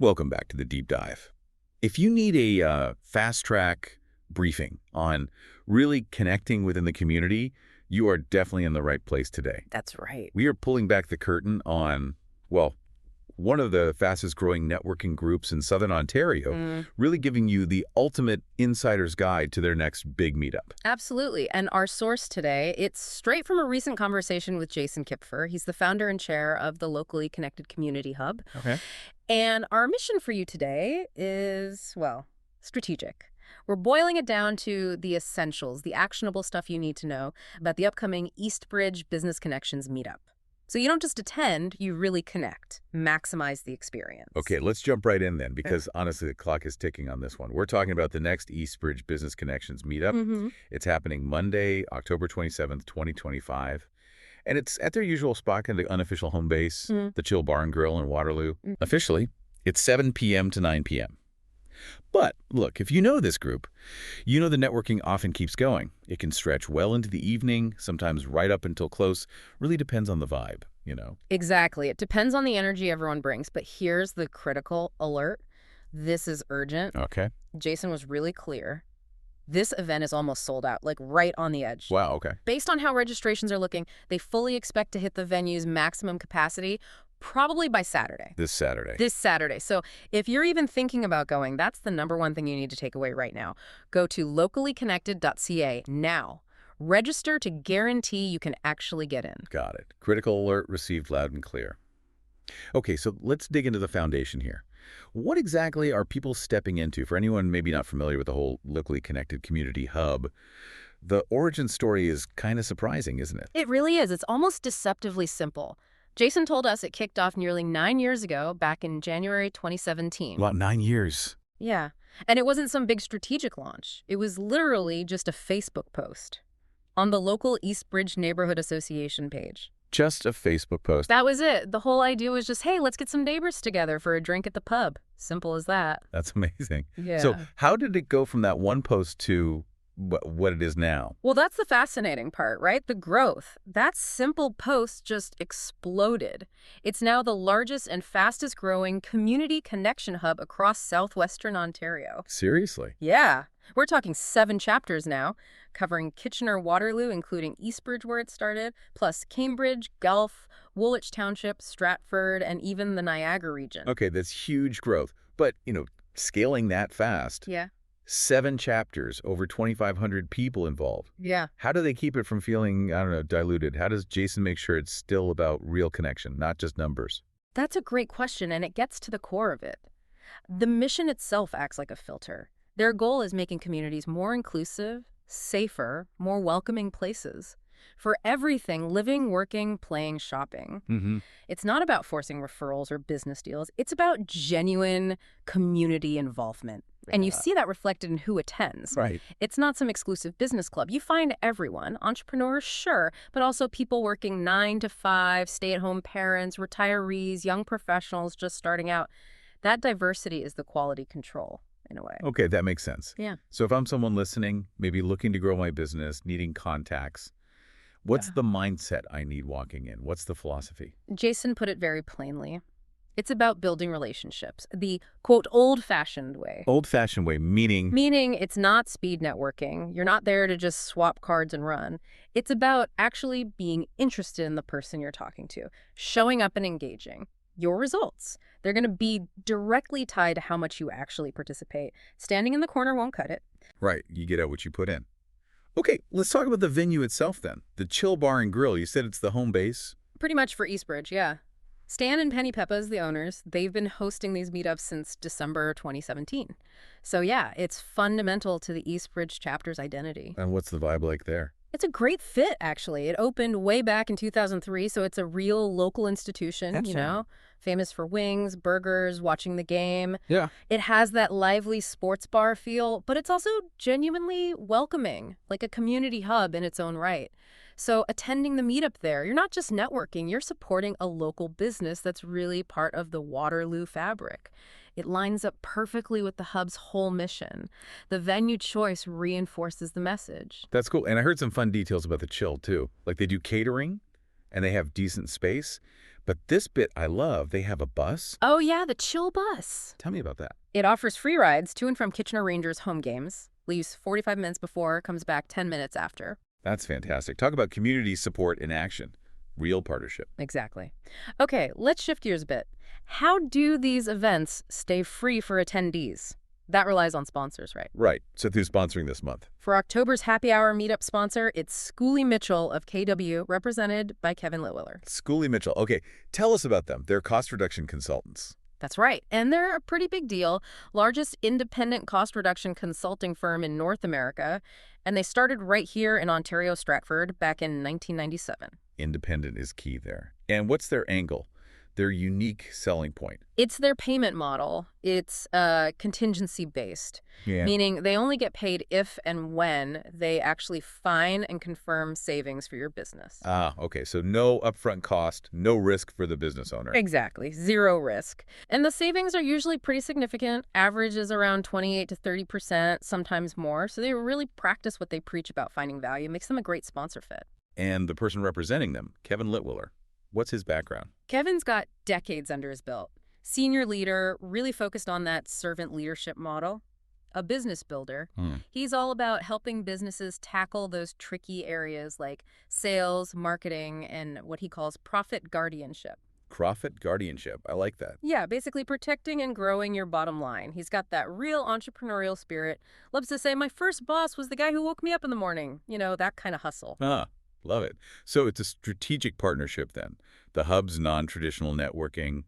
Welcome back to the deep dive. If you need a fast-track briefing on really connecting within the community, you are definitely in the right place today. That's right. We are pulling back the curtain on, well, one of the fastest-growing networking groups in Southern Ontario, really giving you the ultimate insider's guide to their next big meetup. Absolutely. And our source today, it's straight from a recent conversation with Jason Kipfer. He's the founder and chair of the locally connected community hub. Okay. And our mission for you today is, well, strategic. We're boiling it down to the essentials, the actionable stuff you need to know about the upcoming Eastbridge Business Connections meetup. So you don't just attend, you really connect, maximize the experience. Okay, let's jump right in then, because honestly, the clock is ticking on this one. We're talking about the next Eastbridge Business Connections meetup. It's happening Monday, October 27th, 2025. And it's at their usual spot in the unofficial home base, the Chill Bar and Grill in Waterloo. Officially, it's 7 p.m. to 9 p.m. But look, if you know this group, you know the networking often keeps going. It can stretch well into the evening, sometimes right up until close. Really depends on the vibe, you know. Exactly. It depends on the energy everyone brings. But here's the critical alert. This is urgent. Okay. Jason was really clear. This event is almost sold out, like right on the edge. Wow, okay. Based on how registrations are looking, they fully expect to hit the venue's maximum capacity probably by Saturday. This Saturday. This Saturday. So if you're even thinking about going, that's the #1 thing you need to take away right now. Go to locallyconnected.ca now. Register to guarantee you can actually get in. Got it. Critical alert received loud and clear. Okay, so let's dig into the foundation here. What exactly are people stepping into? For anyone maybe not familiar with the whole locally connected community hub, the origin story is kind of surprising, isn't it? It really is. It's almost deceptively simple. Jason told us it kicked off nearly 9 years ago, back in January 2017. About 9 years. Yeah. And it wasn't some big strategic launch. It was literally just a Facebook post on the local Eastbridge Neighborhood Association page. Just a Facebook post. That was it. The whole idea was just, hey, let's get some neighbors together for a drink at the pub. Simple as that. That's amazing. Yeah. So how did it go from that one post to what it is now? Well, that's the fascinating part, right? The growth. That simple post just exploded. It's now the largest and fastest growing community connection hub across southwestern Ontario. Seriously? Yeah. We're talking 7 chapters now, covering Kitchener-Waterloo, including Eastbridge where it started, plus Cambridge, Guelph, Woolwich Township, Stratford, and even the Niagara region. Okay, that's huge growth. But, scaling that fast. Yeah. 7 chapters, over 2,500 people involved. Yeah. How do they keep it from feeling, I don't know, diluted? How does Jason make sure it's still about real connection, not just numbers? That's a great question, and it gets to the core of it. The mission itself acts like a filter. Their goal is making communities more inclusive, safer, more welcoming places for everything: living, working, playing, shopping. It's not about forcing referrals or business deals. It's about genuine community involvement. And you see that reflected in who attends. Right. It's not some exclusive business club. You find everyone, entrepreneurs, sure, but also people working 9 to 5, stay-at-home parents, retirees, young professionals just starting out. That diversity is the quality control, in a way. Okay, that makes sense. Yeah. So if I'm someone listening, maybe looking to grow my business, needing contacts, what's the mindset I need walking in? What's the philosophy? Jason put it very plainly. It's about building relationships, the, quote, old-fashioned way. Old-fashioned way, meaning? Meaning it's not speed networking. You're not there to just swap cards and run. It's about actually being interested in the person you're talking to, showing up and engaging. Your results, they're going to be directly tied to how much you actually participate. Standing in the corner won't cut it. Right, you get out what you put in. Okay, let's talk about the venue itself then. The Chill Bar and Grill, you said it's the home base? Pretty much for Eastbridge, yeah. Stan and Penny Peppa's the owners. They've been hosting these meetups since December 2017. So yeah, it's fundamental to the Eastbridge chapter's identity. And what's the vibe like there? It's a great fit, actually. It opened way back in 2003, so it's a real local institution, Excellent. famous for wings, burgers, watching the game. Yeah. It has that lively sports bar feel, but it's also genuinely welcoming, like a community hub in its own right. So attending the meetup there, you're not just networking, you're supporting a local business that's really part of the Waterloo fabric. It lines up perfectly with the hub's whole mission. The venue choice reinforces the message. That's cool. And I heard some fun details about the Chill, too. Like they do catering, and they have decent space. But this bit I love. They have a bus. Oh yeah, the Chill Bus. Tell me about that. It offers free rides to and from Kitchener Rangers home games, leaves 45 minutes before, comes back 10 minutes after. That's fantastic. Talk about community support in action. Real partnership. Exactly. Okay, let's shift gears a bit. How do these events stay free for attendees? That relies on sponsors, right? Right. So through sponsoring this month. For October's Happy Hour meetup sponsor, it's Schoolie Mitchell of KW, represented by Kevin Litwiller. Schoolie Mitchell. Okay, tell us about them. They're cost reduction consultants. That's right. And they're a pretty big deal. Largest independent cost reduction consulting firm in North America. And they started right here in Ontario, Stratford, back in 1997. Independent is key there. And what's their angle? Their unique selling point? It's their payment model. It's contingency-based, meaning they only get paid if and when they actually find and confirm savings for your business. Ah, okay. So no upfront cost, no risk for the business owner. Exactly. Zero risk. And the savings are usually pretty significant. Average is around 28 to 30%, sometimes more. So they really practice what they preach about finding value. Makes them a great sponsor fit. And the person representing them, Kevin Litwiller, what's his background? Kevin's got decades under his belt. Senior leader, really focused on that servant leadership model. A business builder. He's all about helping businesses tackle those tricky areas like sales, marketing, and what he calls profit guardianship. Profit guardianship. I like that. Yeah, basically protecting and growing your bottom line. He's got that real entrepreneurial spirit. Loves to say, my first boss was the guy who woke me up in the morning. You know, that kind of hustle. Ah, love it. So it's a strategic partnership then. The Hub's non-traditional networking,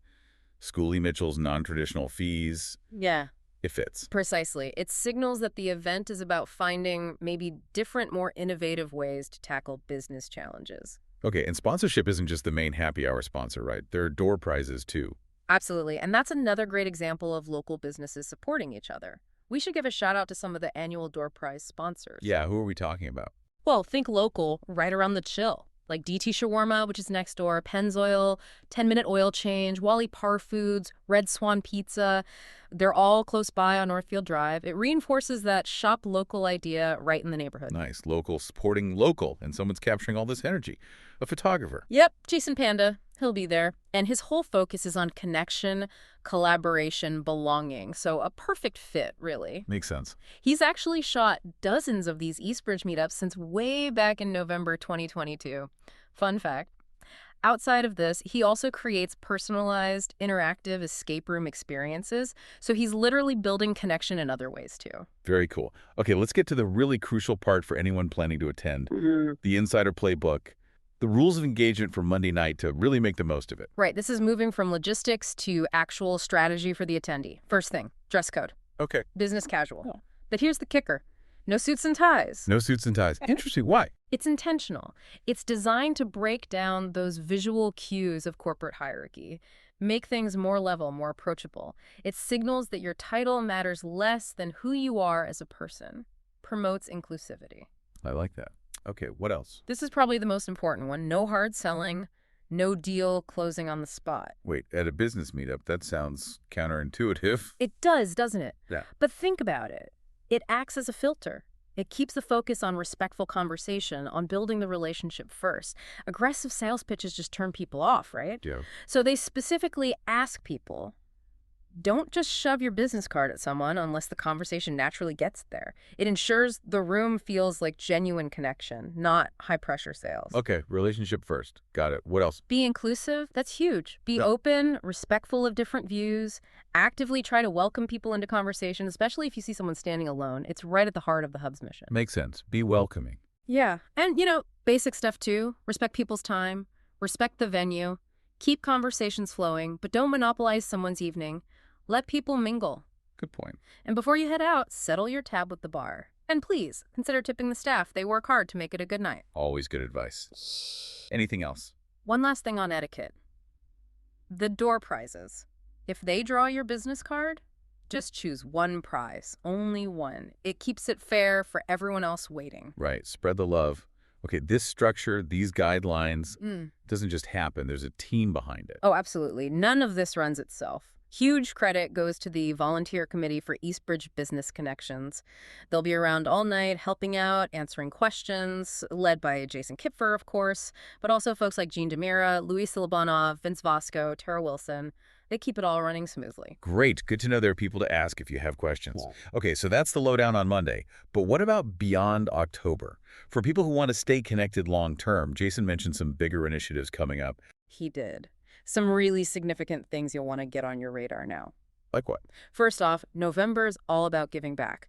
Schoolie Mitchell's non-traditional fees. Yeah. It fits. Precisely. It signals that the event is about finding maybe different, more innovative ways to tackle business challenges. Okay, and sponsorship isn't just the main happy hour sponsor, right? There are door prizes too. Absolutely. And that's another great example of local businesses supporting each other. We should give a shout out to some of the annual door prize sponsors. Yeah, who are we talking about? Well, think local, right around the Chill. Like DT Shawarma, which is next door, Pennzoil, 10-Minute Oil Change, Wally Parr Foods, Red Swan Pizza. They're all close by on Northfield Drive. It reinforces that shop local idea right in the neighborhood. Nice. Local supporting local, and someone's capturing all this energy. A photographer. Yep, Jason Panda. He'll be there. And his whole focus is on connection, collaboration, belonging. So a perfect fit, really. Makes sense. He's actually shot dozens of these Eastbridge meetups since way back in November 2022. Fun fact. Outside of this, he also creates personalized, interactive escape room experiences. So he's literally building connection in other ways, too. Very cool. Okay, let's get to the really crucial part for anyone planning to attend. The Insider Playbook. The rules of engagement for Monday night to really make the most of it. Right. This is moving from logistics to actual strategy for the attendee. First thing, dress code. Okay. Business casual. Yeah. But here's the kicker. No suits and ties. No suits and ties. Interesting. Why? It's intentional. It's designed to break down those visual cues of corporate hierarchy, make things more level, more approachable. It signals that your title matters less than who you are as a person. Promotes inclusivity. I like that. Okay, what else? This is probably the most important one. No hard selling, no deal closing on the spot. Wait, at a business meetup, that sounds counterintuitive. It does, doesn't it? Yeah. But think about it. It acts as a filter. It keeps the focus on respectful conversation, on building the relationship first. Aggressive sales pitches just turn people off, right? Yeah. So they specifically ask people, don't just shove your business card at someone unless the conversation naturally gets there. It ensures the room feels like genuine connection, not high-pressure sales. Okay, relationship first. Got it. What else? Be inclusive. That's huge. Be open, respectful of different views. Actively try to welcome people into conversation, especially if you see someone standing alone. It's right at the heart of the Hub's mission. Makes sense. Be welcoming. Yeah. And, basic stuff too. Respect people's time. Respect the venue. Keep conversations flowing, but don't monopolize someone's evening. Let people mingle. Good point. And before you head out, settle your tab with the bar. And please, consider tipping the staff. They work hard to make it a good night. Always good advice. Anything else? One last thing on etiquette. The door prizes. If they draw your business card, just choose one prize. Only one. It keeps it fair for everyone else waiting. Right. Spread the love. Okay, this structure, these guidelines, doesn't just happen. There's a team behind it. Oh, absolutely. None of this runs itself. Huge credit goes to the volunteer committee for Eastbridge Business Connections. They'll be around all night, helping out, answering questions, led by Jason Kipfer, of course, but also folks like Jean Demira, Luis Silbanov, Vince Vasco, Tara Wilson. They keep it all running smoothly. Great. Good to know there are people to ask if you have questions. Okay, so that's the lowdown on Monday. But what about beyond October? For people who want to stay connected long term, Jason mentioned some bigger initiatives coming up. He did. Some really significant things you'll want to get on your radar now. Like what? First off, November is all about giving back.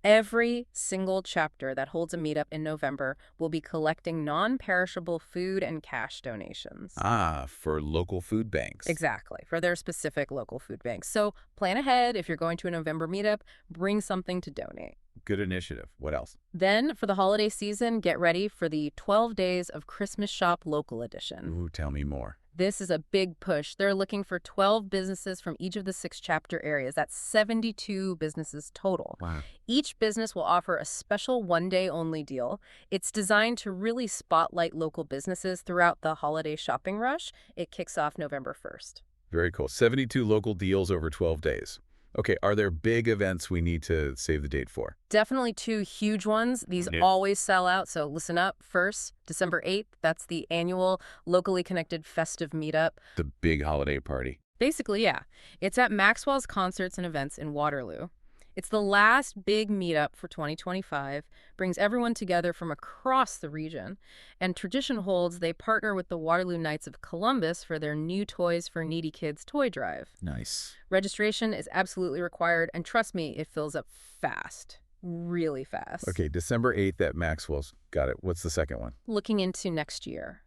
Every single chapter that holds a meetup in November will be collecting non-perishable food and cash donations. Ah, for local food banks. Exactly, for their specific local food banks. So plan ahead. If you're going to a November meetup, bring something to donate. Good initiative. What else? Then, for the holiday season, get ready for the 12 Days of Christmas Shop Local Edition. Ooh, tell me more. This is a big push. They're looking for 12 businesses from each of the 6 chapter areas. That's 72 businesses total. Wow. Each business will offer a special one-day-only deal. It's designed to really spotlight local businesses throughout the holiday shopping rush. It kicks off November 1st. Very cool. 72 local deals over 12 days. Okay, are there big events we need to save the date for? Definitely 2 huge ones. These always sell out, so listen up. First, December 8th, that's the annual locally connected festive meetup. The big holiday party. Basically, yeah. It's at Maxwell's Concerts and Events in Waterloo. It's the last big meetup for 2025, brings everyone together from across the region, and tradition holds they partner with the Waterloo Knights of Columbus for their New Toys for Needy Kids toy drive. Nice. Registration is absolutely required, and trust me, it fills up fast. Really fast. Okay, December 8th at Maxwell's. Got it. What's the second one? Looking into next year.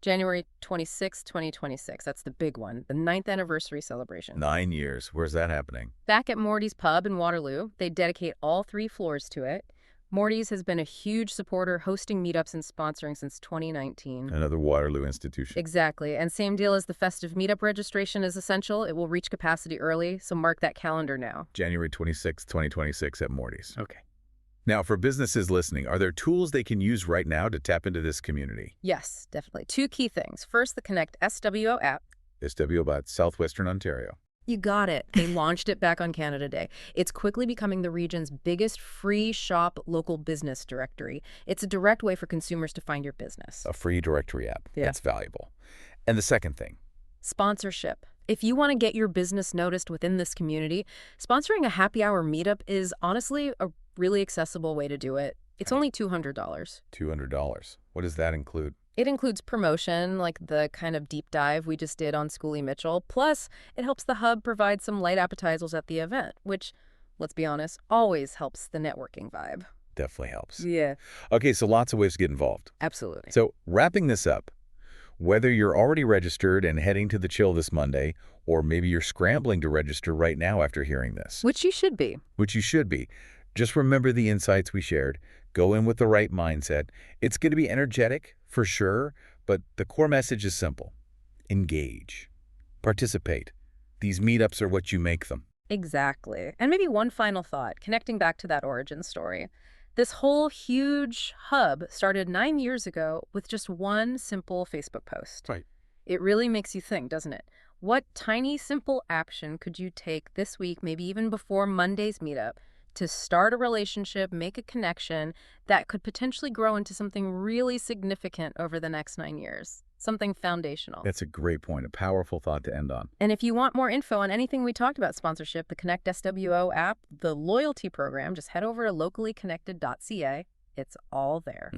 January 26, 2026. That's the big one, the 9th anniversary celebration. 9 years. Where's that happening? Back at Morty's Pub in Waterloo, they dedicate all 3 floors to it. Morty's has been a huge supporter, hosting meetups and sponsoring since 2019. Another Waterloo institution. Exactly. And same deal as the festive meetup registration is essential. It will reach capacity early, so mark that calendar now. January 26, 2026 at Morty's. Okay. Now, for businesses listening, are there tools they can use right now to tap into this community? Yes, definitely. 2 key things. First, the Connect SWO app. SW about Southwestern Ontario. You got it. They launched it back on Canada Day. It's quickly becoming the region's biggest free shop local business directory. It's a direct way for consumers to find your business. A free directory app. Yeah. That's valuable. And the second thing? Sponsorship. If you want to get your business noticed within this community, sponsoring a happy hour meetup is honestly a really accessible way to do it. It's only $200. $200. What does that include? It includes promotion, like the kind of deep dive we just did on Schoolie Mitchell. Plus, it helps the hub provide some light appetizers at the event, which, let's be honest, always helps the networking vibe. Definitely helps. Yeah. Okay, so lots of ways to get involved. Absolutely. So wrapping this up, whether you're already registered and heading to the chill this Monday, or maybe you're scrambling to register right now after hearing this. Which you should be. Which you should be. Just remember the insights we shared. Go in with the right mindset. It's going to be energetic, for sure, but the core message is simple. Engage. Participate. These meetups are what you make them. Exactly. And maybe one final thought, connecting back to that origin story. This whole huge hub started 9 years ago with just one simple Facebook post. Right. It really makes you think, doesn't it? What tiny, simple action could you take this week, maybe even before Monday's meetup, to start a relationship, make a connection that could potentially grow into something really significant over the next 9 years? Something foundational. That's a great point, a powerful thought to end on. And if you want more info on anything we talked about sponsorship, the Connect SWO app, the loyalty program, just head over to locallyconnected.ca. It's all there.